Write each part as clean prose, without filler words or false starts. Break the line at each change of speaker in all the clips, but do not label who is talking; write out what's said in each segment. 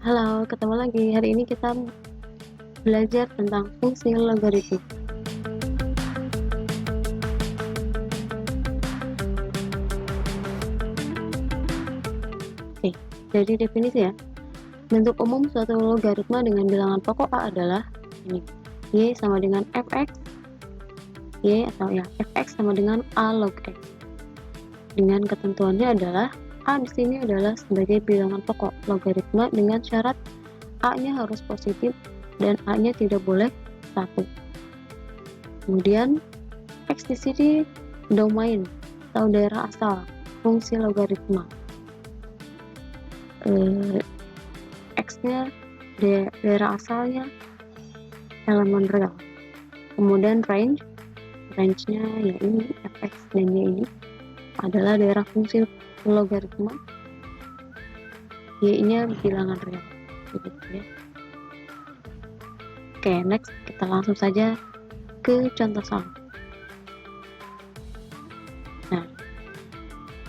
Halo, ketemu lagi. Hari ini kita belajar tentang fungsi logaritma. Oke, jadi definisi ya. Bentuk umum suatu logaritma dengan bilangan pokok A adalah ini. Y sama dengan fx. Y atau ya, fx sama dengan A log x. Dengan ketentuannya adalah A di sini adalah sebagai bilangan pokok logaritma dengan syarat A-nya harus positif dan A-nya tidak boleh 1. Kemudian X di sini domain atau daerah asal fungsi logaritma. X-nya daerah asalnya elemen real. Kemudian range-nya ya ini fx dan y ini adalah daerah fungsi logaritma. Y-nya bilangan real. Begitu ya. Oke, next kita langsung saja ke contoh soal. Nah,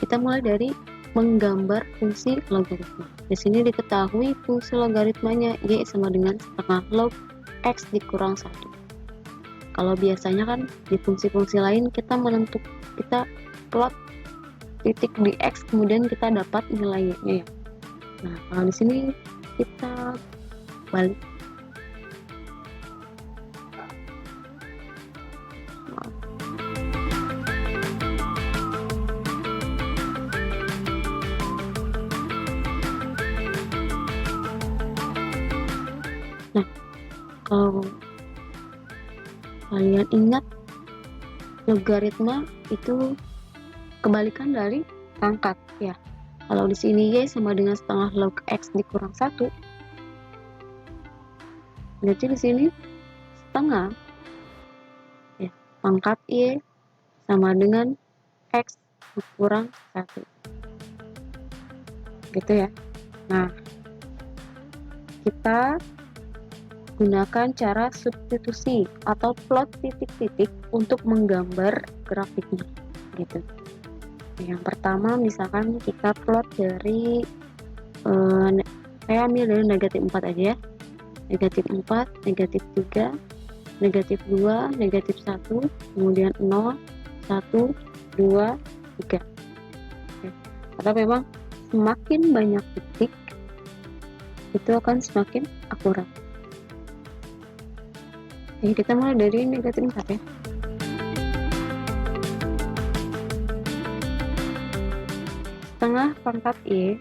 kita mulai dari menggambar fungsi logaritma. Di sini diketahui fungsi logaritmanya y sama dengan setengah log x dikurang 1. Kalau biasanya kan di fungsi-fungsi lain kita plot titik di x kemudian kita dapat nilainya ya. Nah, kalau di sini kita balik. Nah, kalau kalian ingat, logaritma itu kebalikan dari pangkat ya. Kalau di sini y sama dengan setengah log x dikurang 1, berarti di sini setengah ya, pangkat y sama dengan x dikurang 1. Gitu ya. Nah, kita gunakan cara substitusi atau plot titik-titik untuk menggambar grafiknya gitu. Yang pertama misalkan kita plot dari saya ambil dari negatif 4 aja ya. Negatif 4, negatif 3, negatif 2, negatif 1, kemudian 0, 1, 2, 3. Oke. Atau memang semakin banyak titik itu akan semakin akurat. Oke, kita mulai dari negatif 4 ya. Setengah pangkat y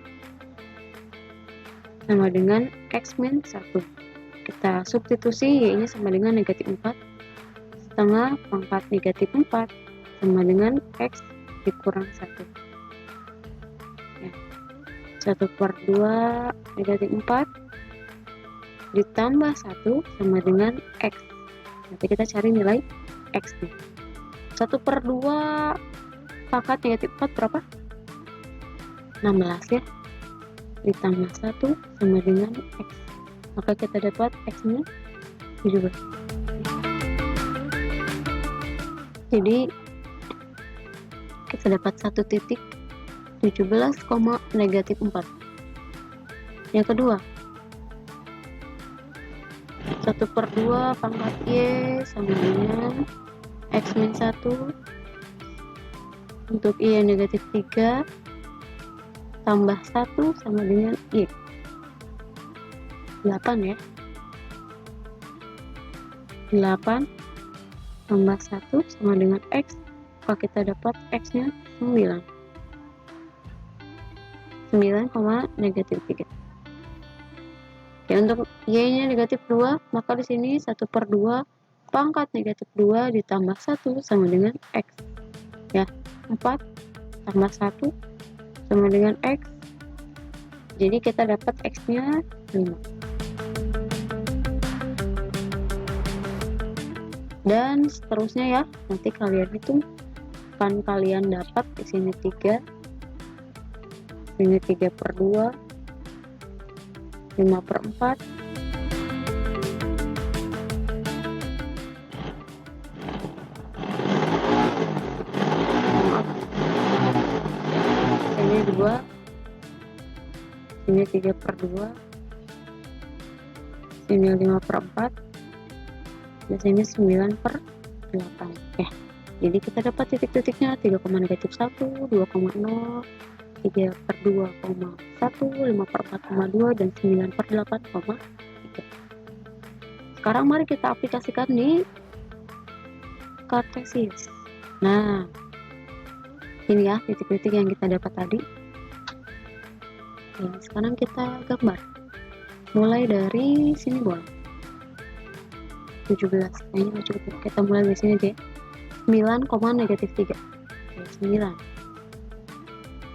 sama dengan x min 1. Kita substitusi y-nya sama dengan negatif 4. Setengah pangkat negatif 4 sama dengan x dikurang 1. Ya. 1/2 negatif 4 ditambah 1 sama dengan x. Nanti kita cari nilai x nih. 1/2 pangkat negatif 4 berapa? 16 ya. Ditambah 1 sama dengan x. Maka kita dapat x nya 17. Jadi kita dapat 1 titik 17, negatif 4. Yang kedua, 1/2 pangkat y sama dengan x min 1. Untuk y yang negatif 3 tambah 1 sama dengan y 8 ya. 8 tambah 1 sama dengan x, maka kita dapat x nya 9, negatif 3. Ya, untuk y-nya negatif 2, maka di sini 1/2 pangkat negatif 2 ditambah 1 sama dengan x. Ya, 4 tambah 1 sama dengan x. Jadi kita dapat x-nya 5. Dan seterusnya ya, nanti kalian hitung. Kan kalian dapat di sini 3. Ini 3/2, 5/4, ini 2, ini 3/2, sini 5/4, di sini 9/8. Oke, jadi kita dapat titik-titiknya 3,-1, 2,0, 3/2,1, 5/4,2, dan 9/8,3. Sekarang mari kita aplikasikan di kartesis. Nah, ini ya titik-titik yang kita dapat tadi. Oke, sekarang kita gambar. Mulai dari sini boleh. 17. Ini cukup. Kita mulai dari sini aja. 9,-3. Oke, 9.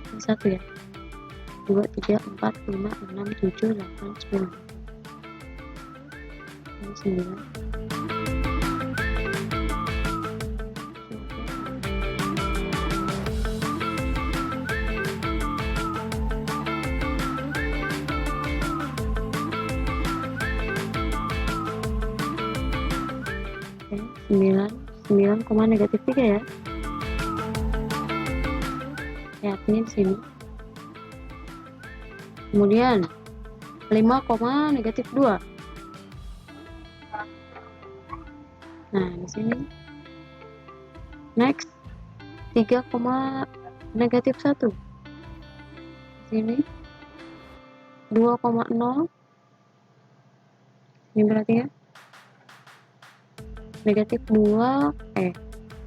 Ini 1 ya. 2, 3, 4, 5, 6, 7, 8, 9. Ini 9. Oke, 9,-3 ya. Lihatnya di sini. Kemudian 5,-2. Nah, di sini. Next 3,-1. Di sini 2,0. Ini berarti ya. -2,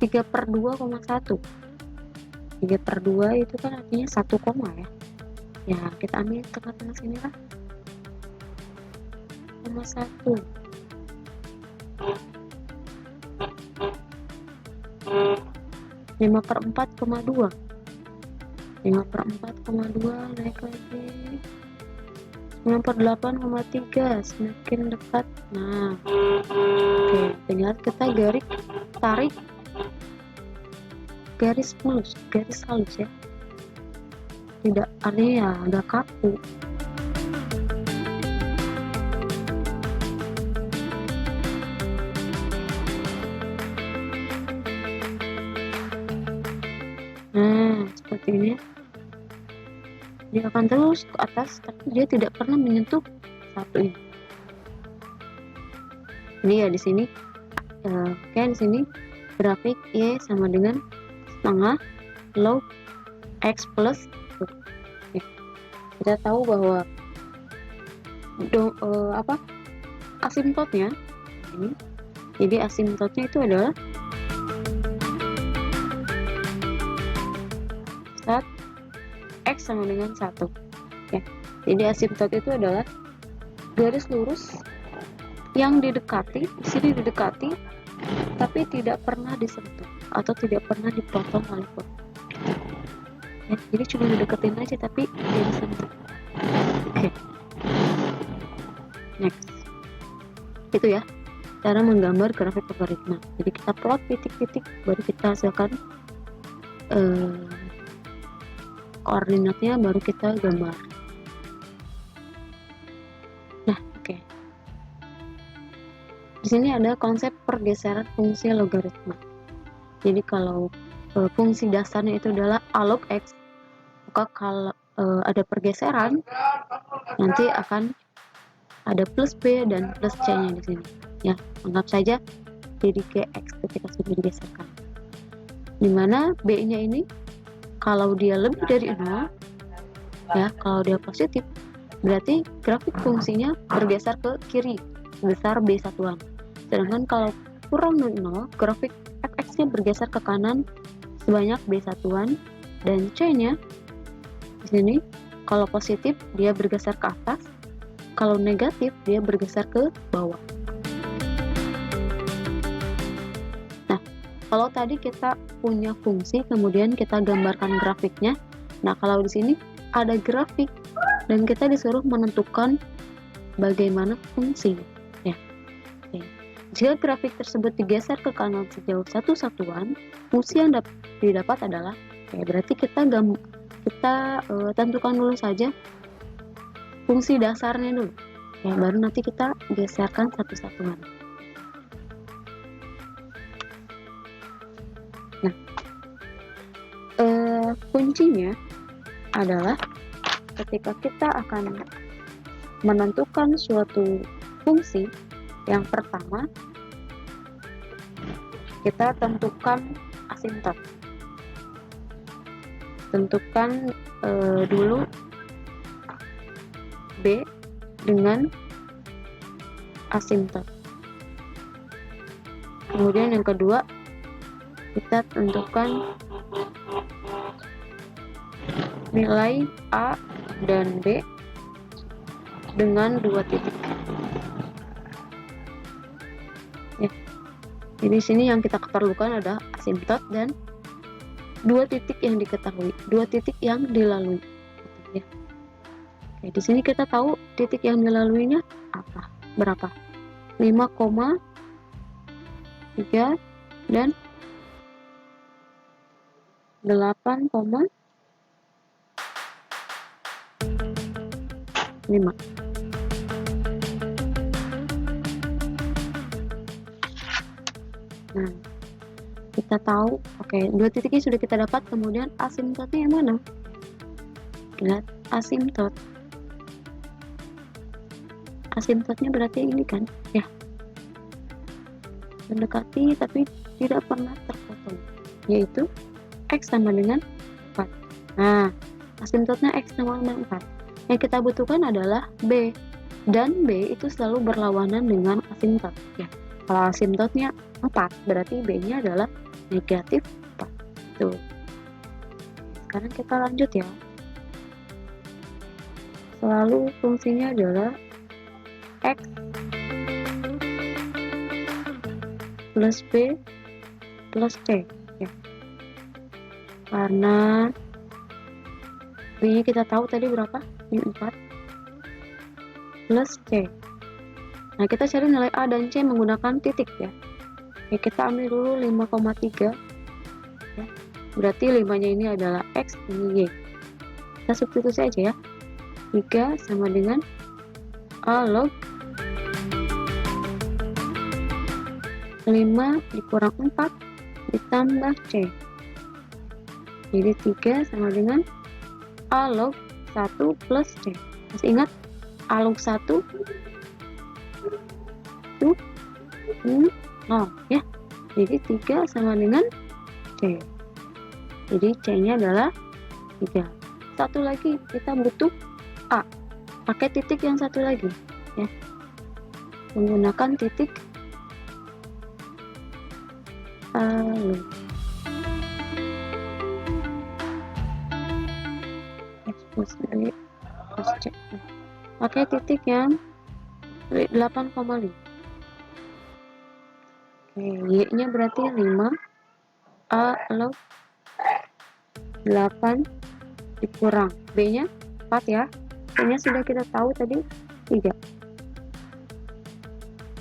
3/2,1. 3/2 itu kan artinya 1 koma ya. Ya, kita ambil tengah-tengah sini lah. 1. 5/4,2. 5/4,2 naik lagi. 9/8,3, semakin dekat. Nah, oke, tinggal kita tarik garis mulus, garis halus ya. Tidak, artinya ya agak kaku. Nah, seperti ini. Dia akan terus ke atas, tapi dia tidak pernah menyentuh satu ini. Ini ya di sini. Oke, di sini grafik Y sama dengan setengah log X plus. Kita tahu bahwa asimptotnya ini. Jadi asimptotnya itu adalah saat X sama dengan 1 ya. Jadi asimptot itu adalah garis lurus yang didekati, di sini didekati tapi tidak pernah disentuh atau tidak pernah dipotong oleh potong ya. Jadi cuma dideketin aja tapi tidak disentuh. Oke. Next. Itu ya cara menggambar grafik logaritma. Jadi kita plot titik-titik, baru kita hasilkan koordinatnya, baru kita gambar. Nah, oke. Di sini ada konsep pergeseran fungsi logaritma. Jadi kalau fungsi dasarnya itu adalah a log x, maka kalau ada pergeseran nanti akan ada plus b dan plus c-nya di sini. Ya, anggap saja jadi gx ketika sudah digeserkan. Dimana b-nya ini kalau dia lebih dari 0 ya, kalau dia positif berarti grafik fungsinya bergeser ke kiri sebesar b satuan. Sedangkan kalau kurang dari 0, grafik fx-nya bergeser ke kanan sebanyak b satuan, dan c-nya di sini kalau positif dia bergeser ke atas, kalau negatif dia bergeser ke bawah. Kalau tadi kita punya fungsi, kemudian kita gambarkan grafiknya. Nah, kalau di sini ada grafik dan kita disuruh menentukan bagaimana fungsi. Ya. Oke. Jika grafik tersebut digeser ke kanan sejauh 1 satuan, fungsi yang didapat adalah, berarti kita tentukan dulu saja fungsi dasarnya dulu. Ya, baru nanti kita geserkan 1 satuan. Kuncinya adalah ketika kita akan menentukan suatu fungsi yang pertama, kita tentukan asimtot. Tentukan dulu B dengan asimtot. Kemudian yang kedua, kita tentukan nilai A dan B dengan 2 titik. Ya. Jadi sini yang kita perlukan adalah asimtot dan 2 titik yang diketahui, 2 titik yang dilalui. Ya. Oke, di sini kita tahu titik yang dilaluinya apa? Berapa? 5,3 dan 8,5. Nah, kita tahu, oke, 2 titiknya sudah kita dapat, kemudian asimtotnya yang mana? Lihat asimtot. Asimtotnya berarti ini kan, ya. Mendekati tapi tidak pernah terpotong, yaitu X sama dengan 4. Nah, asimtotnya X sama dengan 4. Yang kita butuhkan adalah B, dan B itu selalu berlawanan dengan asimtot, ya. Kalau asimtotnya 4, berarti B-nya adalah negatif 4. Tuh. Sekarang kita lanjut ya. Selalu fungsinya adalah X plus B plus C, ya. Karena B-nya kita tahu tadi berapa? Ini 4 plus C. Nah, kita cari nilai A dan C menggunakan titik, ya. Oke, kita ambil dulu 5,3, ya. Berarti 5-nya ini adalah X, ini Y. Kita substitusi aja ya. 3 sama dengan A log 5 dikurang 4 ditambah C. Jadi 3 sama dengan A log 1 plus C. Masih ingat? A log 1 itu 0, ya. Jadi 3 sama dengan C. Jadi C-nya adalah 3. Satu lagi, kita butuh A. Pakai titik yang satu lagi, ya. Menggunakan titik A log X plus B plus C. Pakai titik yang 8,5. Oke, Y-nya berarti 5 A log 8 dikurang B-nya 4, ya. B-nya sudah kita tahu tadi 3.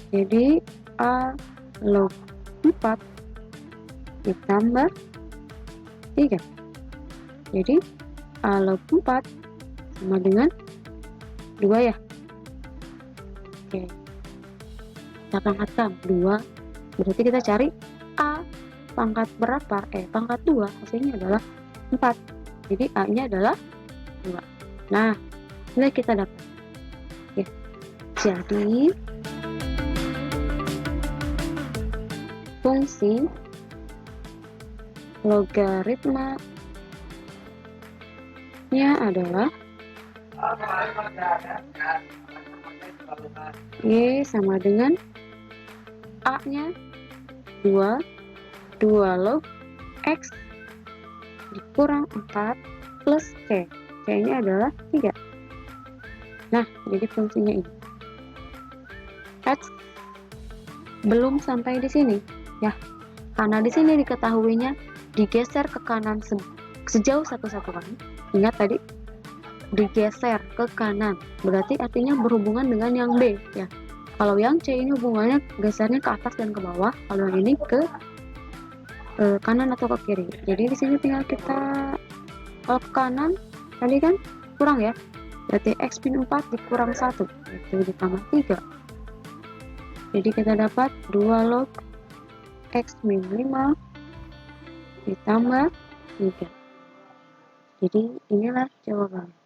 Jadi A log 4 ditambah 3. Jadi A log 4 sama dengan 2, ya. Oke. Kita pangkatkan 2. Berarti kita cari A pangkat berapa? Pangkat 2. Hasilnya adalah 4. Jadi A-nya adalah 2. Nah, nilai kita dapat. Oke. Jadi fungsi logaritmanya adalah Y sama dengan A-nya 2 log X dikurang 4 plus C. C-nya adalah 3. Nah, jadi fungsinya ini. X belum sampai di sini, ya. Karena di sini diketahuinya digeser ke kanan sejauh 1 satuan. Ingat tadi digeser ke kanan, berarti artinya berhubungan dengan yang B, ya. Kalau yang C ini hubungannya gesernya ke atas dan ke bawah, kalau yang ini ke kanan atau ke kiri. Jadi di sini tinggal kita ke kanan, tadi kan kurang, ya. Berarti X min 4 dikurang 1, itu ditambah 3. Jadi kita dapat 2 log X min 5 ditambah 3. Jadi inilah jawabannya.